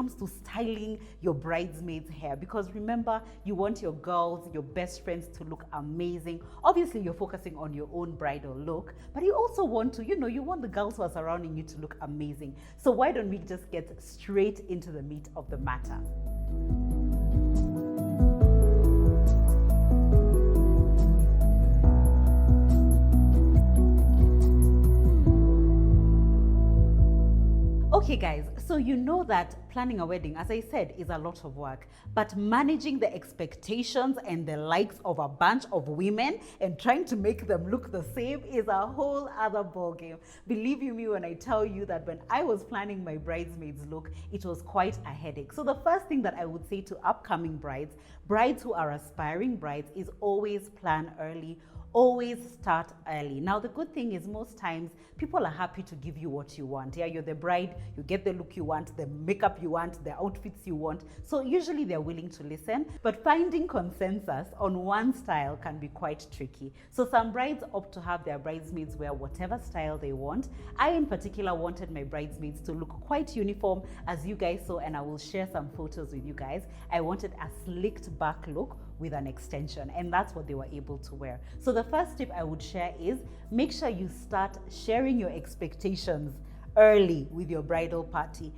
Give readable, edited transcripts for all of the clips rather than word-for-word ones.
comes to styling your bridesmaids' hair, because remember, you want your girls, your best friends to look amazing. Obviously, you're focusing on your own bridal look, but you also want to, you want the girls who are surrounding you to look amazing. So why don't we just get straight into the meat of the matter? Okay guys, so you know that planning a wedding, as I said, is a lot of work, but managing the expectations and the likes of a bunch of women and trying to make them look the same is a whole other ballgame. Believe you me when I tell you that when I was planning my bridesmaids look, it was quite a headache. So the first thing that I would say to upcoming brides who are aspiring brides, is always plan early. Always start early. Now, the good thing is most times people are happy to give you what you want. Yeah, you're the bride, you get the look you want, the makeup you want, the outfits you want. So usually they're willing to listen, but finding consensus on one style can be quite tricky. So some brides opt to have their bridesmaids wear whatever style they want. I in particular wanted my bridesmaids to look quite uniform, as you guys saw, and I will share some photos with you guys. I wanted a slicked back look with an extension, and that's what they were able to wear. So the first tip I would share is make sure you start sharing your expectations early with your bridal party.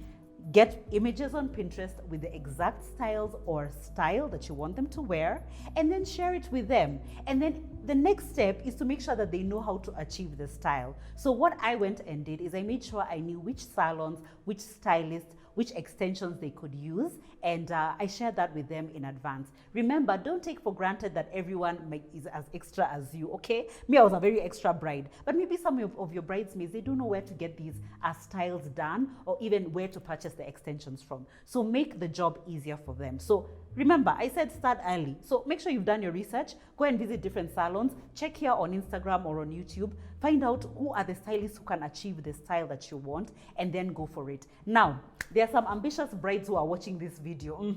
Get images on Pinterest with the exact styles or style that you want them to wear, and then share it with them. And then the next step is to make sure that they know how to achieve the style. So what I went and did is I made sure I knew which salons, which stylists, which extensions they could use, and I shared that with them in advance. Remember, don't take for granted that everyone is as extra as you, okay? Me, I was a very extra bride, but maybe some of your bridesmaids, they don't know where to get these styles done, or even where to purchase the extensions from. So make the job easier for them. So remember, I said start early. So make sure you've done your research, go and visit different salons, check here on Instagram or on YouTube, find out who are the stylists who can achieve the style that you want, and then go for it. Now, there are some ambitious brides who are watching this video,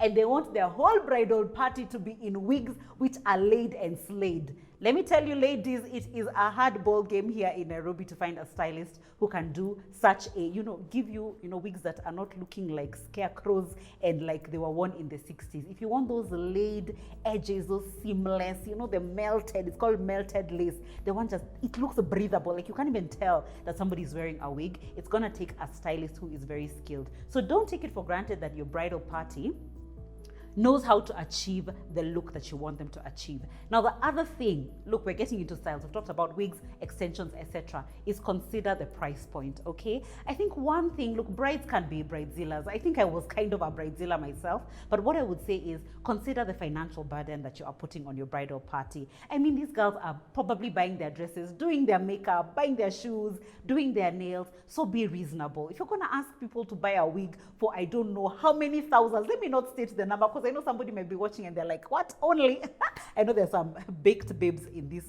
and they want their whole bridal party to be in wigs which are laid and slayed. Let me tell you, ladies, it is a hard ball game here in Nairobi to find a stylist who can do such a, give you, wigs that are not looking like scarecrows and like they were worn in the 60s. If you want those laid edges, those seamless, the melted, it's called melted lace. The one just, it looks breathable. Like you can't even tell that somebody's wearing a wig. It's gonna take a stylist who is very skilled. So don't take it for granted that your bridal party knows how to achieve the look that you want them to achieve. Now, the other thing, look, we're getting into styles. We've talked about wigs, extensions, etc. is consider the price point, okay? I think one thing, look, brides can be bridezillas. I think I was kind of a bridezilla myself, but what I would say is consider the financial burden that you are putting on your bridal party. I mean, these girls are probably buying their dresses, doing their makeup, buying their shoes, doing their nails, so be reasonable. If you're gonna ask people to buy a wig for I don't know how many thousands, let me not state the number, because I know somebody may be watching and they're like, what, only? I know there's some baked babes in this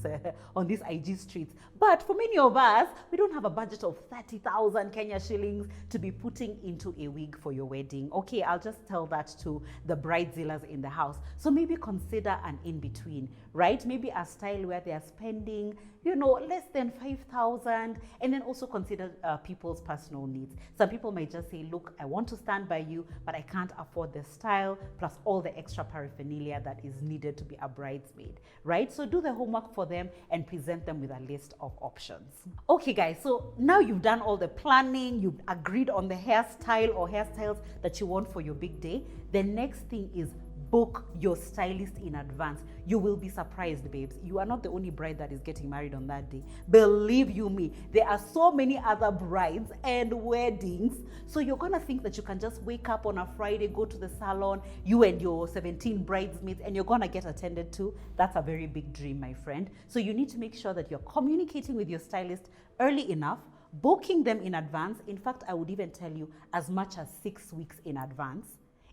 on these IG streets, but for many of us, we don't have a budget of 30,000 Kenya shillings to be putting into a wig for your wedding. Okay, I'll just tell that to the bridezillas in the house. So maybe consider an in-between, right? Maybe a style where they are spending, less than 5,000, and then also consider people's personal needs. Some people might just say, look, I want to stand by you, but I can't afford the style, plus all the extra paraphernalia that is needed to be a bridesmaid, right? So do the homework for them and present them with a list of options. Okay, guys, so now you've done all the planning, you've agreed on the hairstyle or hairstyles that you want for your big day. The next thing is book your stylist in advance. You will be surprised, babes. You are not the only bride that is getting married on that day. Believe you me, there are so many other brides and weddings. So you're gonna think that you can just wake up on a Friday, go to the salon, you and your 17 bridesmaids, and you're gonna get attended to. That's a very big dream, my friend. So you need to make sure that you're communicating with your stylist early enough, booking them in advance. In fact, I would even tell you as much as 6 weeks in advance.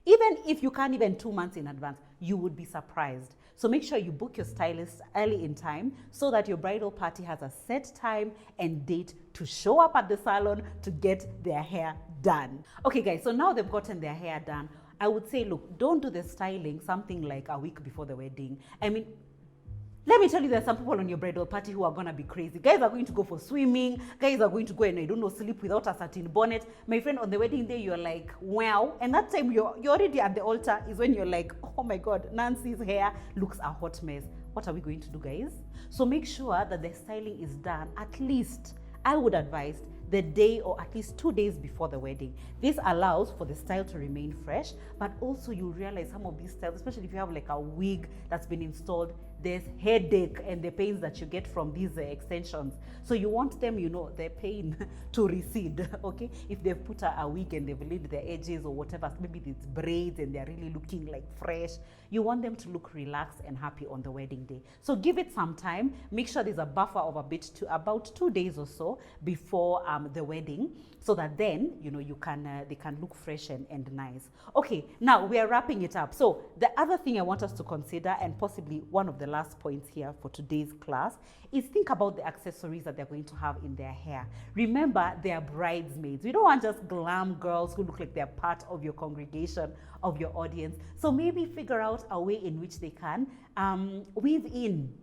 Even if you can't even 2 months in advance, you would be surprised. So make sure you book your stylist early in time so that your bridal party has a set time and date to show up at the salon to get their hair done. Okay guys, so now they've gotten their hair done. I would say, look, don't do the styling something like a week before the wedding. I mean, Let me tell you, there's some people on your bridal party who are going to be crazy. Guys are going to go for swimming. Guys are going to go and, I don't know, sleep without a satin bonnet. My friend, on the wedding day, you're like, wow. And that time you're already at the altar is when you're like, oh my God, Nancy's hair looks a hot mess. What are we going to do, guys? So make sure that the styling is done at least, I would advise, the day or at least 2 days before the wedding. This allows for the style to remain fresh, but also you realize some of these styles, especially if you have like a wig that's been installed, there's headache and the pains that you get from these extensions. So you want them, you know, the pain to recede, okay? If they've put a wig and they've laid the edges or whatever, maybe it's braids and they're really looking like fresh, you want them to look relaxed and happy on the wedding day. So give it some time. Make sure there's a buffer of about 2 days or so before the wedding, so that then, you know, they can look fresh and nice. Okay, now we are wrapping it up. So the other thing I want us to consider, and possibly one of the last points here for today's class, is think about the accessories that they're going to have in their hair. Remember, they are bridesmaids. We don't want just glam girls who look like they're part of your congregation, of your audience. So maybe figure out a way in which they can weave in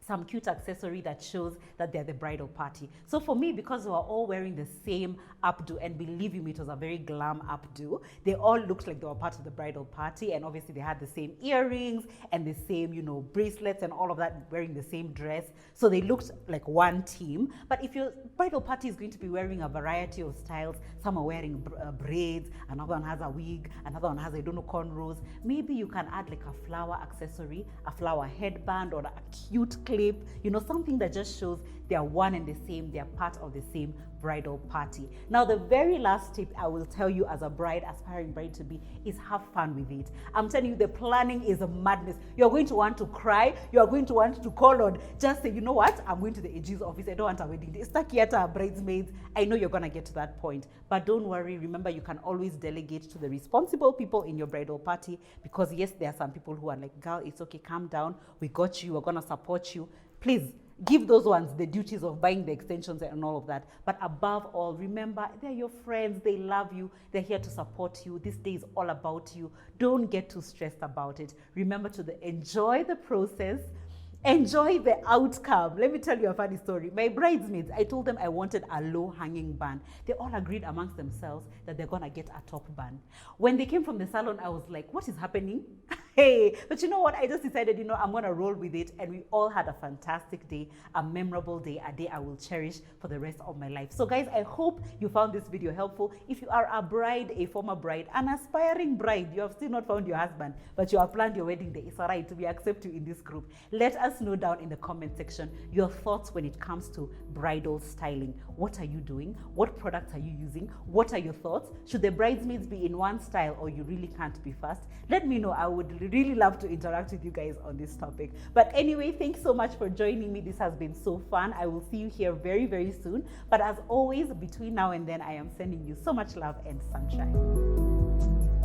some cute accessory that shows that they're the bridal party. So for me, because we were all wearing the same updo, and believe me, it was a very glam updo, they all looked like they were part of the bridal party, and obviously they had the same earrings and the same, you know, bracelets and all of that, wearing the same dress. So they looked like one team. But if your bridal party is going to be wearing a variety of styles, some are wearing braids, another one has a wig, another one has, I don't know, cornrows, maybe you can add like a flower accessory, a flower headband, or a cute clip, you know, something that just shows they are one and the same, they are part of the same bridal party. Now, the very last tip I will tell you as a bride, aspiring bride to be, is have fun with it. I'm telling you, the planning is a madness. You're going to want to cry. You're going to want to call on, just say, you know what, I'm going to the AG's office. I don't want a wedding day. Stuck here to our bridesmaids. I know you're going to get to that point, but don't worry. Remember, you can always delegate to the responsible people in your bridal party, because yes, there are some people who are like, girl, it's okay, calm down. We got you. We're going to support you. Please give those ones the duties of buying the extensions and all of that. But above all, remember, they're your friends. They love you. They're here to support you. This day is all about you. Don't get too stressed about it. Remember to enjoy the process. Enjoy the outcome. Let me tell you a funny story. My bridesmaids, I told them I wanted a low-hanging bun. They all agreed amongst themselves that they're going to get a top bun. When they came from the salon, I was like, what is happening? Hey, but you know what? I just decided, you know, I'm going to roll with it. And we all had a fantastic day, a memorable day, a day I will cherish for the rest of my life. So guys, I hope you found this video helpful. If you are a bride, a former bride, an aspiring bride, you have still not found your husband, but you have planned your wedding day, it's all right. We accept you in this group. Let us know down in the comment section your thoughts when it comes to bridal styling. What are you doing? What products are you using? What are your thoughts? Should the bridesmaids be in one style, or you really can't be fast? Let me know. I would really love to interact with you guys on this topic. But anyway, thanks so much for joining me. This has been so fun. I will see you here very, very soon. But as always, between now and then, I am sending you so much love and sunshine.